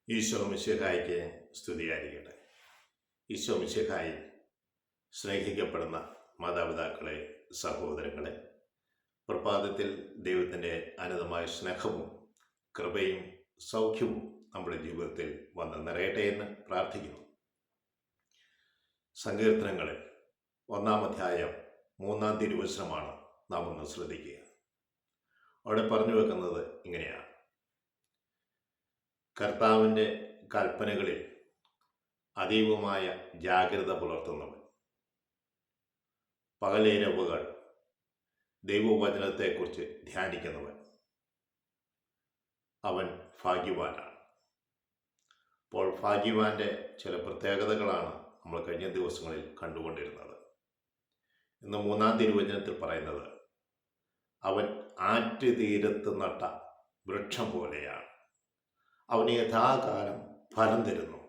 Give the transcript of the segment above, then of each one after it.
ഈശോ മിശിഹായ്ക്ക് സ്തുതിയായിരിക്കട്ടെ. ഈശോ മിശിഹായിൽ സ്നേഹിക്കപ്പെടുന്ന മാതാപിതാക്കളെ, സഹോദരങ്ങളെ, പ്രഭാതത്തിൽ ദൈവത്തിൻ്റെ അനന്തമായ സ്നേഹവും കൃപയും സൗഖ്യവും നമ്മുടെ ജീവിതത്തിൽ വന്ന് നിറയട്ടെ എന്ന് പ്രാർത്ഥിക്കുന്നു. സങ്കീർത്തനങ്ങളിൽ 1-ാം അധ്യായം 3-ാം തിരുവചനമാണ് നാം ഒന്ന് ശ്രദ്ധിക്കുക. അവിടെ പറഞ്ഞു വെക്കുന്നത് ഇങ്ങനെയാണ്: കർത്താവിൻ്റെ കൽപ്പനകളിൽ അതീവമായ ജാഗ്രത പുലർത്തുന്നവൻ, പകലിരവുകൾ ദൈവവചനത്തെക്കുറിച്ച് ധ്യാനിക്കുന്നവൻ, അവൻ ഭാഗ്യവാനാണ്. അപ്പോൾ ഭാഗ്യവാന്റെ ചില പ്രത്യേകതകളാണ് നമ്മൾ കഴിഞ്ഞ ദിവസങ്ങളിൽ കണ്ടുകൊണ്ടിരുന്നത്. ഇന്ന് 3-ാം തിരുവചനത്തിൽ പറയുന്നത്, അവൻ ആറ്റുതീരത്ത് നട്ട വൃക്ഷം പോലെയാണ്, അവന് യഥാകാലം ഫലം തരുന്നു.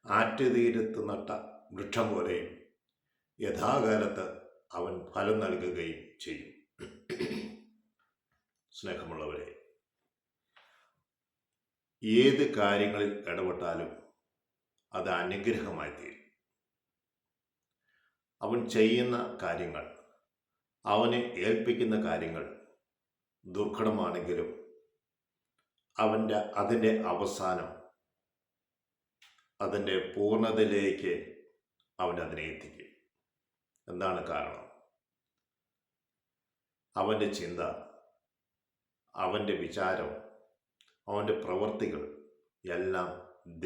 ആറ്റുതീരത്ത് നട്ട വൃക്ഷം പോലെയും യഥാകാലത്ത് അവൻ ഫലം നൽകുകയും ചെയ്യും. സ്നേഹമുള്ളവരെ, ഏത് കാര്യങ്ങളിൽ ഇടപെട്ടാലും അത് അനുഗ്രഹമായി തീരും. അവൻ ചെയ്യുന്ന കാര്യങ്ങൾ, അവന് ഏൽപ്പിക്കുന്ന കാര്യങ്ങൾ ദുർഘടമാണെങ്കിലും അതിൻ്റെ അവസാനം, അതിൻ്റെ പൂർണ്ണതയിലേക്ക് അവൻ അതിനെ എത്തിക്കും. എന്താണ് കാരണം? അവൻ്റെ ചിന്ത, അവൻ്റെ വിചാരം, അവൻ്റെ പ്രവൃത്തികൾ എല്ലാം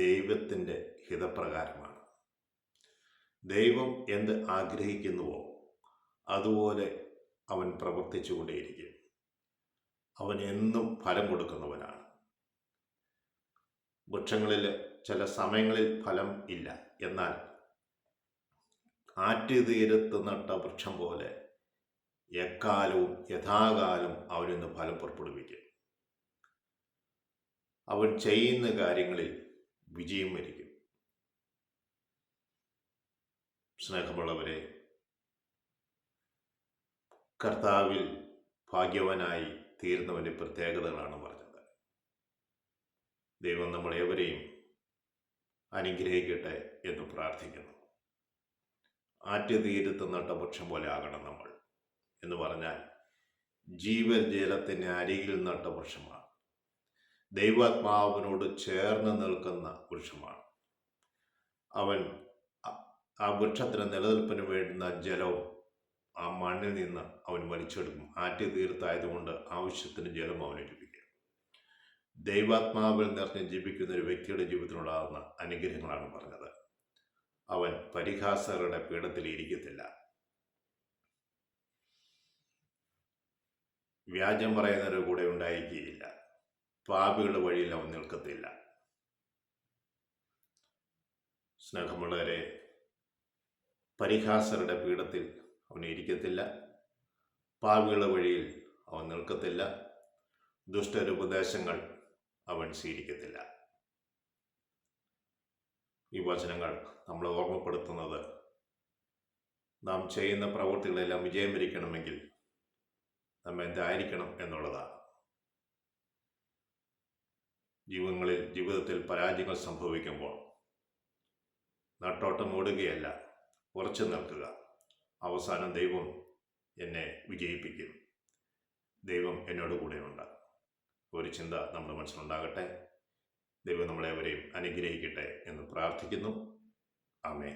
ദൈവത്തിൻ്റെ ഹിതപ്രകാരമാണ്. ദൈവം എന്ത് ആഗ്രഹിക്കുന്നുവോ അതുപോലെ അവൻ പ്രവർത്തിച്ചുകൊണ്ടേയിരിക്കും. അവൻ എന്നും ഫലം കൊടുക്കുന്നവനാണ്. വൃക്ഷങ്ങളിൽ ചില സമയങ്ങളിൽ ഫലം ഇല്ല, എന്നാൽ ആറ്റുതീരത്ത് നട്ട വൃക്ഷം പോലെ എക്കാലവും യഥാകാലം അവനിന്ന് ഫലം പുറപ്പെടുവിക്കും. അവൻ ചെയ്യുന്ന കാര്യങ്ങളിൽ വിജയം വരിക്കും. സ്നേഹമുള്ളവരെ, കർത്താവിൽ ഭാഗ്യവാനായി തീരുന്നവൻ്റെ പ്രത്യേകതകളാണ് പറഞ്ഞത്. ദൈവം നമ്മളേവരെയും അനുഗ്രഹിക്കട്ടെ എന്ന് പ്രാർത്ഥിക്കുന്നു. ആറ്റുതീരത്ത് നട്ട വൃക്ഷം പോലെ ആകണം നമ്മൾ എന്ന് പറഞ്ഞാൽ ജീവജലത്തിന് അരികിൽ നട്ട വൃക്ഷമാണ്. ദൈവാത്മാവിനോട് ചേർന്ന് നിൽക്കുന്ന വൃക്ഷമാണ്. അവൻ ആ വൃക്ഷത്തിന് നിലനിൽപ്പിന് വേണ്ടുന്ന ജലവും ആ മണ്ണിൽ നിന്ന് അവൻ വലിച്ചെടുക്കും. ആറ്റുതീരത്തായതുകൊണ്ട് ആവശ്യത്തിന് ജലം അവന് ലഭിക്കും. ദൈവാത്മാവിൽ നിറഞ്ഞ് ജീവിക്കുന്ന ഒരു വ്യക്തിയുടെ ജീവിതത്തിലുണ്ടാകുന്ന അനുഗ്രഹങ്ങളാണ് പറഞ്ഞത്. അവൻ പരിഹാസകരുടെ പീഠത്തിൽ ഇരിക്കത്തില്ല, വ്യാജം പറയുന്നവരുടെ കൂടെ ഉണ്ടായിരിക്കുകയില്ല, പാപികളുടെ വഴിയിൽ അവൻ നിൽക്കത്തില്ല. സ്നേഹമുള്ളവരെ, പരിഹാസകരുടെ പീഠത്തിൽ അവൻ ഇരിക്കത്തില്ല, പാപികളുടെ വഴിയിൽ അവൻ നിൽക്കത്തില്ല, ദുഷ്ടരുപദേശങ്ങൾ അവൻ സ്വീകരിക്കത്തില്ല. ഈ വചനങ്ങൾ നമ്മളെ ഓർമ്മപ്പെടുത്തുന്നത്, നാം ചെയ്യുന്ന പ്രവൃത്തികളെല്ലാം വിജയം വരിക്കണമെങ്കിൽ നാം എന്തായിരിക്കണം എന്നുള്ളതാണ്. ജീവിതത്തിൽ പരാജയങ്ങൾ സംഭവിക്കുമ്പോൾ നട്ടോട്ടം ഓടുകയല്ല, ഉറച്ചു നിൽക്കുക. അവസാനം ദൈവം എന്നെ വിജയിപ്പിക്കും, ദൈവം എന്നോട് കൂടെയുണ്ട്. ഒരു ചിന്ത നമ്മുടെ മനസ്സിലുണ്ടാകട്ടെ. ദൈവം നമ്മളെവരെയും അനുഗ്രഹിക്കട്ടെ എന്ന് പ്രാർത്ഥിക്കുന്നു. ആമേൻ.